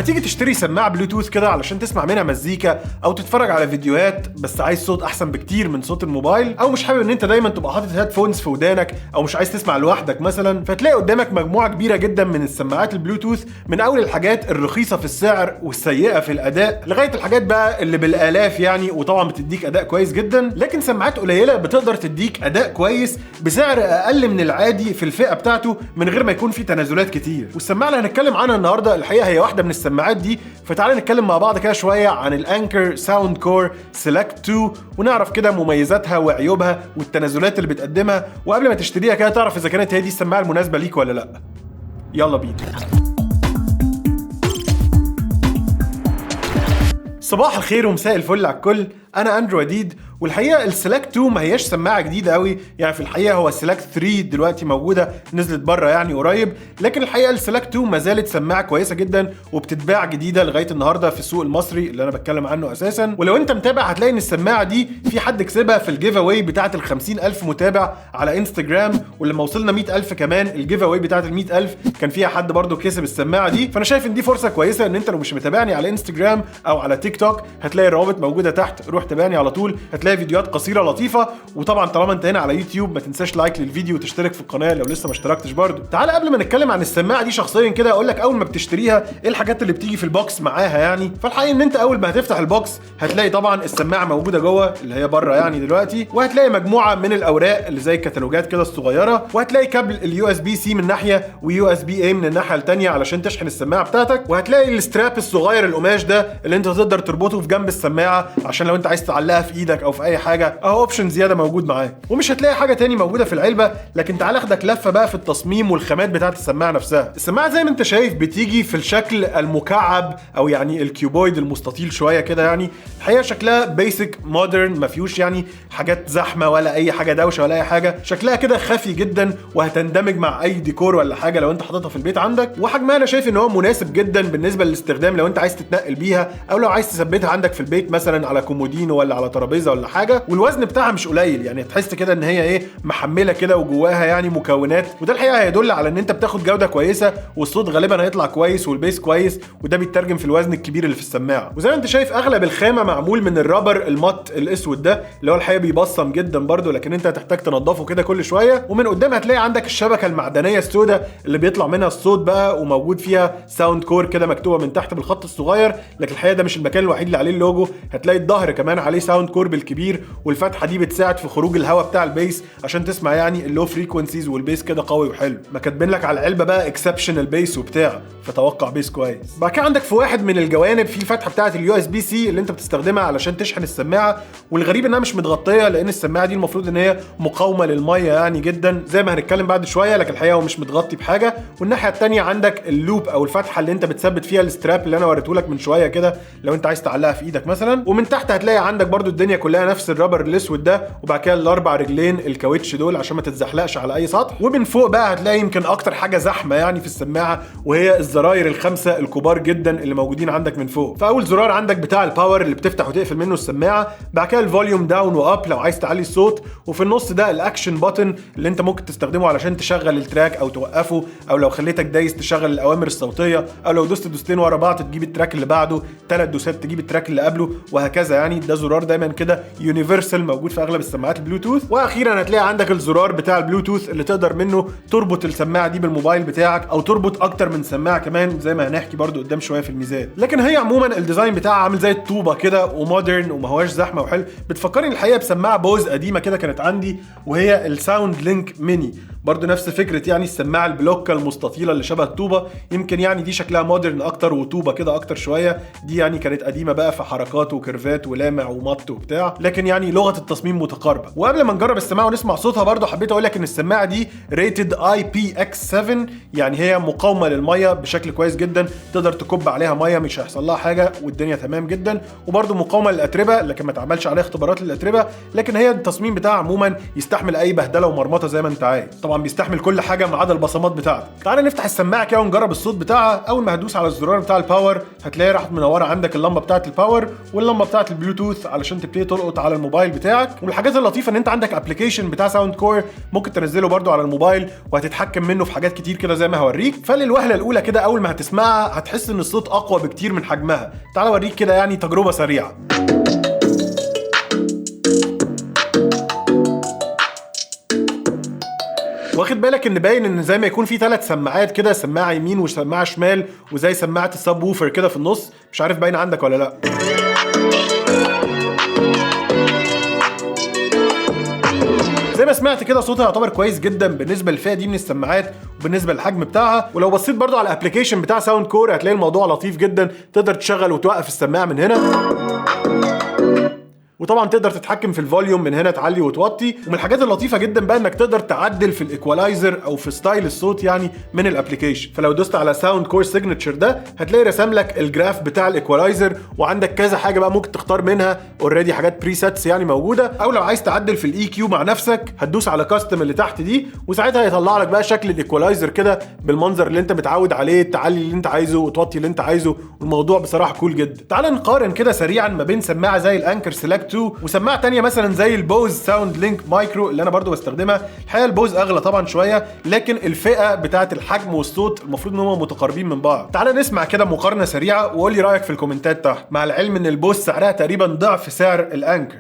لما تيجي تشتري سماعه بلوتوث كده علشان تسمع منها مزيكا او تتفرج على فيديوهات بس عايز صوت احسن بكتير من صوت الموبايل، او مش حابب ان انت دايما تبقى حاطط هيدفونز في ودانك، او مش عايز تسمع لوحدك مثلا، فتلاقي قدامك مجموعه كبيره جدا من السماعات البلوتوث، من اول الحاجات الرخيصه في السعر والسيئه في الاداء لغايه الحاجات بقى اللي بالالاف يعني، وطبعا بتديك اداء كويس جدا. لكن سماعات قليله بتقدر تديك اداء كويس بسعر اقل من العادي في الفئه بتاعته من غير ما يكون في تنازلات كتير. والسماعه اللي هنتكلم عنها النهارده الحقيقه هي واحده من السماعات دي، فتعالى نتكلم مع بعض كده شويه عن الانكر ساوند كور سيلكت 2 ونعرف كده مميزاتها وعيوبها والتنازلات اللي بتقدمها، وقبل ما تشتريها كده تعرف اذا كانت هي دي السماعه المناسبه ليك ولا لا. يلا بينا. صباح الخير ومساء الفل على الكل، انا اندرو وديد. والحقيقه السيلكت 2 ما هياش سماعه جديده قوي، يعني في الحقيقه هو السيلكت 3 دلوقتي موجوده، نزلت بره يعني قريب، لكن الحقيقه السيلكت 2 ما زالت سماعه كويسه جدا وبتتباع جديده لغايه النهارده في السوق المصري اللي انا بتكلم عنه اساسا. ولو انت متابع هتلاقي ان السماعه دي في حد كسبها في الجيف اواي بتاعه ال 50,000 متابع على انستجرام، ولما وصلنا 100,000 كمان الجيف اواي بتاعه ال 100,000 كان فيها حد برده كسب السماعه دي. فانا شايف ان دي فرصه كويسه ان انت لو مش متابعني على انستجرام او على تيك توك هتلاقي الروابط موجوده تحت، روح تابعني على طول، هتلاقي فيديوهات قصيره لطيفه. وطبعا طالما انت هنا على يوتيوب ما تنساش لايك للفيديو وتشترك في القناه لو لسه ما اشتركتش برضو. تعال قبل ما نتكلم عن السماعه دي شخصيا كده اقول لك اول ما بتشتريها ايه الحاجات اللي بتيجي في البوكس معاها يعني. فالحقيقه ان انت اول ما هتفتح البوكس هتلاقي طبعا السماعه موجوده جوه اللي هي بره يعني دلوقتي، وهتلاقي مجموعه من الاوراق اللي زي الكتالوجات كده الصغيره، وهتلاقي كابل اليو اس بي سي من ناحيه ويو اس بي اي من الناحيه الثانيه علشان تشحن السماعه بتاعتك، وهتلاقي الستراب الصغير القماش ده اللي انت تقدر تربطه في جنب السماعه عشان لو انت عايز تعلقها في ايدك او في اي حاجه، اهو اوبشن زياده موجود معاك. ومش هتلاقي حاجه تاني موجوده في العلبه، لكن تعال اخدك لفه بقى في التصميم والخامات بتاعه السماعه نفسها. السماعه زي ما انت شايف بتيجي في الشكل المكعب او يعني الكيوبويد المستطيل شويه كده، يعني الحقيقه شكلها بيسك مودرن، ما فيهوش يعني حاجات زحمه ولا اي حاجه دوشه ولا اي حاجه، شكلها كده خفي جدا وهتندمج مع اي ديكور ولا حاجه لو انت حاططها في البيت عندك. وحجمها انا شايف ان هو مناسب جدا بالنسبه للاستخدام لو انت عايز تتنقل بيها او لو عايز تثبتها عندك في البيت مثلا على كومودينو ولا على ترابيزه ولا حاجه. والوزن بتاعها مش قليل، يعني تحس كده ان هي ايه محمله كده وجواها يعني مكونات، وده الحقيقه هيدل على ان انت بتاخد جوده كويسه والصوت غالبا هيطلع كويس والبيس كويس، وده بيترجم في الوزن الكبير اللي في السماعه. وزي ما انت شايف اغلب الخامه معمول من الرابر المط الاسود ده اللي هو الحقيقه بيبصم جدا برده، لكن انت هتحتاج تنضفه كده كل شويه. ومن قدام هتلاقي عندك الشبكه المعدنيه السوداء اللي بيطلع منها الصوت بقى، وموجود فيها ساوند كور كده مكتوبه من تحت بالخط الصغير، لكن الحقيقه ده مش المكان الوحيد اللي عليه اللوجو، هتلاقي الظهر كمان عليه ساوند كور بالكبير، والفتحه دي بتساعد في خروج الهواء بتاع البيس عشان تسمع يعني اللو فريكوينسيز والبيس كده قوي وحلو. ما كاتبين لك على العلبه بقى اكسبشنال بيس وبتاع، فتوقع بيس كويس. بعد كده عندك في واحد من الجوانب في الفتحه بتاعه اليو اس بي سي اللي انت بتستخدمها علشان تشحن السماعه، والغريب انها مش متغطيه لان السماعه دي المفروض ان هي مقاومه للميه يعني جدا زي ما هنتكلم بعد شويه، لكن الحقيقه هو مش متغطي بحاجه. والناحيه الثانيه عندك اللوب او الفتحه اللي انت بتثبت فيها الستراب اللي انا وريته لك من شويه كده لو انت عايز تعلقها في ايدك مثلا. ومن تحت هتلاقي عندك برده الدنيا كلها نفس الرابر الاسود ده، وبعد كده الاربع رجلين الكاوتش دول عشان ما تتزحلقش على اي سطح. ومن فوق بقى هتلاقي يمكن اكتر حاجه زحمه يعني في السماعه، وهي الزراير الخمسه الكبار جدا اللي موجودين عندك من فوق. فاول زرار عندك بتاع الباور اللي بتفتح وتقفل منه السماعه، بعد كده الفوليوم داون واب لو عايز تعلي الصوت، وفي النص ده الاكشن بutton اللي انت ممكن تستخدمه علشان تشغل التراك او توقفه، او لو خليتك دايس تشغل الاوامر الصوتيه، او لو دوست دوستين ورا بعض تجيب التراك اللي بعده، 3 دوسات تجيب التراك اللي قبله، وهكذا يعني. ده زرار دايما كده يونيفرسال موجود في اغلب السماعات البلوتوث. واخيرا هتلاقي عندك الزرار بتاع البلوتوث اللي تقدر منه تربط السماعه دي بالموبايل بتاعك او تربط اكتر من سماعه كمان زي ما هنحكي برضو قدام شويه في الميزان. لكن هي عموما الديزاين بتاعها عامل زي الطوبه كده ومودرن وما هواش زحمه وحلو، بتفكرني الحقيقه بسماعه بوز قديمه كده كانت عندي وهي الساوند لينك ميني، برضو نفس فكره يعني السماعه البلوكه المستطيله اللي شبه الطوبه، يمكن يعني دي شكلها مودرن اكتر وطوبه كده اكتر شويه، دي يعني كانت قديمه بقى في حركات وكيرفات ولامع ومط وبتاع، لكن يعني لغه التصميم متقاربه. وقبل ما نجرب السماعه ونسمع صوتها برضو حبيت اقول لك ان السماعه دي ريتد IPX7، يعني هي مقاومه للميه بشكل كويس جدا، تقدر تكب عليها ميه مش هيحصل لها حاجه والدنيا تمام جدا، وبرضو مقاومه للاتربه لكن ما تعملش عليها اختبارات للاتربه، لكن هي التصميم بتاعها عموما يستحمل اي بهدله ومرمطه زي ما انت عايز. طبعا طبعا بيستحمل كل حاجه ما عدا البصمات بتاعته. تعالى نفتح السماعه كده ونجرب الصوت بتاعها. اول ما هتدوس على الزرار بتاع الباور هتلاقي راحت منوره عندك اللمبه بتاعه الباور واللمبه بتاعه البلوتوث علشان تبتدي تلقط على الموبايل بتاعك. ومن الحاجات اللطيفه ان انت عندك ابلكيشن بتاع ساوند كور ممكن تنزله برده على الموبايل وهتتحكم منه في حاجات كتير كده زي ما هوريك. فللوهله الاولى كده اول ما هتسمعها هتحس ان الصوت اقوى بكتير من حجمها. تعالى اوريك كده يعني تجربه سريعه. واخد بالك ان باين ان زي ما يكون في 3 سماعات كده، سماعه يمين وسماعه شمال وزي سماعه السب ووفر كده في النص. مش عارف باين عندك ولا لا. زي ما سمعت كده صوتها يعتبر كويس جدا بالنسبه للفئه دي من السماعات وبالنسبه للحجم بتاعها. ولو بصيت برضو على الابلكيشن بتاع ساوند كور هتلاقي الموضوع لطيف جدا، تقدر تشغل وتوقف السماعه من هنا، وطبعا تقدر تتحكم في الفوليوم من هنا، تعلي وتوطي. ومن الحاجات اللطيفه جدا بقى انك تقدر تعدل في الايكوالايزر او في ستايل الصوت يعني من الابلكيشن. فلو دوست على ساوند كور سيجنتشر ده هتلاقي رسم لك الجراف بتاع الايكوالايزر، وعندك كذا حاجه بقى ممكن تختار منها اوريدي، حاجات بريسيتس يعني موجوده. او لو عايز تعدل في الاي كيو مع نفسك هتدوس على كاستم اللي تحت دي، وساعتها هيطلع لك بقى شكل الايكوالايزر كده بالمنظر اللي انت متعود عليه، تعلي اللي انت عايزه وتوطي اللي انت عايزه، والموضوع بصراحه كول جدا. تعال نقارن كده سريعا ما بين سماعه زي الانكر سيلكت 2 وسماعه تانية مثلا زي البوز ساوند لينك مايكرو اللي انا برضو بستخدمها. الحقيقه البوز اغلى طبعا شويه، لكن الفئه بتاعه الحجم والصوت المفروض ان هم متقاربين من بعض. تعال نسمع كده مقارنه سريعه وقول لي رايك في الكومنتات تحت، مع العلم ان البوز سعرها تقريبا ضعف سعر الانكر.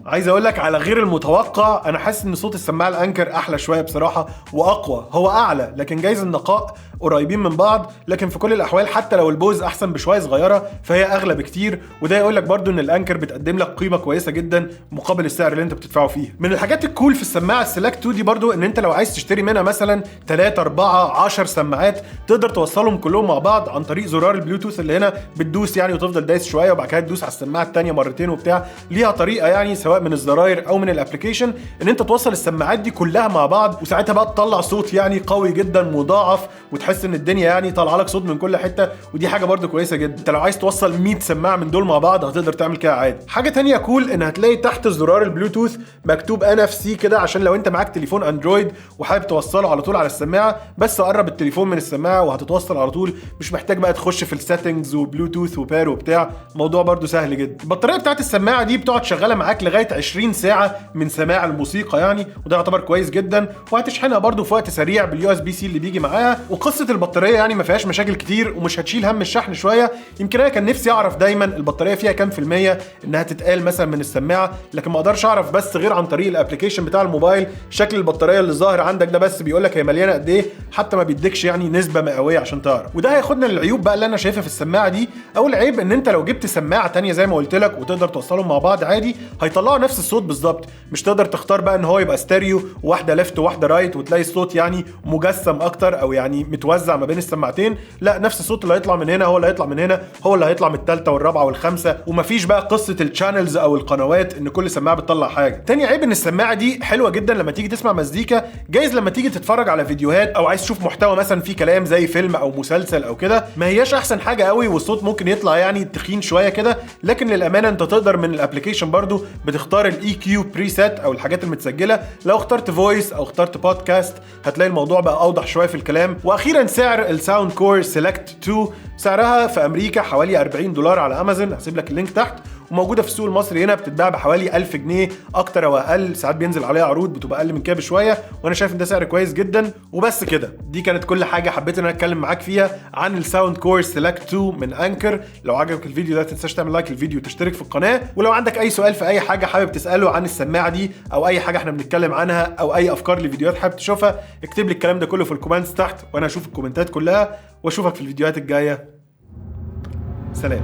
عايز اقول لك على غير المتوقع، انا حاسس ان صوت السماعه الانكر احلى شويه بصراحه واقوى. هو اعلى لكن جايز النقاء قريبين من بعض، لكن في كل الاحوال حتى لو البوز احسن بشويه صغيره فهي اغلى بكتير. وده يقول لك برده ان الانكر بتقدم لك قيمه كويسه جدا مقابل السعر اللي انت بتدفعه فيه. من الحاجات الكول في السماعه السيلكت 2 دي برده ان انت لو عايز تشتري منها مثلا 3 4 10 سماعات تقدر توصلهم كلهم مع بعض عن طريق زرار البلوتوث اللي هنا بتدوس يعني وتفضل دايس شويه وبعد كده تدوس على السماعه الثانيه مرتين وبتاع. ليها طريقه يعني سواء من الزراير او من الابلكيشن ان انت توصل السماعات دي كلها مع بعض، وساعتها بقى تطلع صوت يعني قوي جدا مضاعف وتحس ان الدنيا يعني طالعه لك صوت من كل حته. ودي حاجه برده كويسه جدا. انت لو عايز توصل 100 سماعه من دول مع بعض هتقدر تعمل كده عادي. حاجه تانية كول ان هتلاقي تحت زرار البلوتوث مكتوب NFC كده عشان لو انت معاك تليفون اندرويد وحابب توصله على طول على السماعه، بس قرب التليفون من السماعه وهتتوصل على طول، مش محتاج بقى تخش في السيتنجز وبلوتوث وبار وبتاع. الموضوع برده سهل جدا. البطاريه بتاعت السماعه دي بتقعد شغاله معاك لغايه 20 ساعه من سماع الموسيقى يعني، وده يعتبر كويس جدا. وهتشحنها برده في وقت سريع باليو اس بي سي اللي بيجي معاها. وقصه البطاريه يعني ما فيهاش مشاكل كتير ومش هتشيل هم الشحن شويه. يمكن انا كان نفسي اعرف دايما البطاريه فيها كام في الميه انها تتقال مثلا من السماعه، لكن ما اقدرش اعرف بس غير عن طريق الابلكيشن بتاع الموبايل. شكل البطاريه اللي ظاهر عندك ده بس بيقول لك هي مليانه قد ايه، حتى ما بيديكش يعني نسبه مئويه عشان تعرف. وده هياخدنا للعيوب بقى اللي انا شايفها في السماعه دي. اول عيب ان انت لو جبت سماعه تانية زي ما قلت لك وتقدر توصلهم مع بعض عادي هيطلعوا نفس الصوت بالظبط. مش تقدر تختار بقى ان هو يبقى ستيريو واحده ليفت وواحده رايت وتلاقي الصوت يعني مجسم اكتر او يعني متوزع ما بين السماعتين. لا، نفس الصوت اللي هيطلع من هنا هو اللي هيطلع من هنا، هو اللي هيطلع من الثالثه والرابعه والخامسه. ومفيش بقى قصه الشانلز او القنوات ان كل سماعه بتطلع حاجه. تاني عيب ان السماعه دي حلوه جدا لما تيجي تسمع مزيكا، جايز لما تيجي تتفرج على فيديوهات او عايز تشوف محتوى مثلا فيه كلام زي فيلم او مسلسل او كده، ما هياش احسن حاجه قوي والصوت ممكن يطلع يعني تخين شويه كده. لكن للامانه انت تقدر من الابلكيشن برضو بتختار الاي كيو بريسيت او الحاجات المتسجله. لو اخترت فويس او اخترت بودكاست هتلاقي الموضوع بقى اوضح شويه في الكلام. واخيرا سعر الساوند كور سيلكت 2 سعرها في امريكا حوالي $40 على امازون، هسيب لك اللينك تحت. وموجوده في السوق المصري هنا بتتباع بحوالي 1000 جنيه اكتر او اقل، ساعات بينزل عليها عروض بتبقى اقل من كده بشويه، وانا شايف ان ده سعر كويس جدا. وبس كده، دي كانت كل حاجه حبيت ان انا اتكلم معاك فيها عن الساوند كور سيلكت 2 من انكر. لو عجبك الفيديو ده تنساش تعمل لايك للفيديو وتشترك في القناه. ولو عندك اي سؤال في اي حاجه حابب تساله عن السماعه دي او اي حاجه احنا بنتكلم عنها او اي افكار لفيديوهات حابب تشوفها، اكتب لي الكلام ده كله في الكومنتس تحت وانا هشوف الكومنتات كلها. واشوفك في الفيديوهات الجايه. سلام.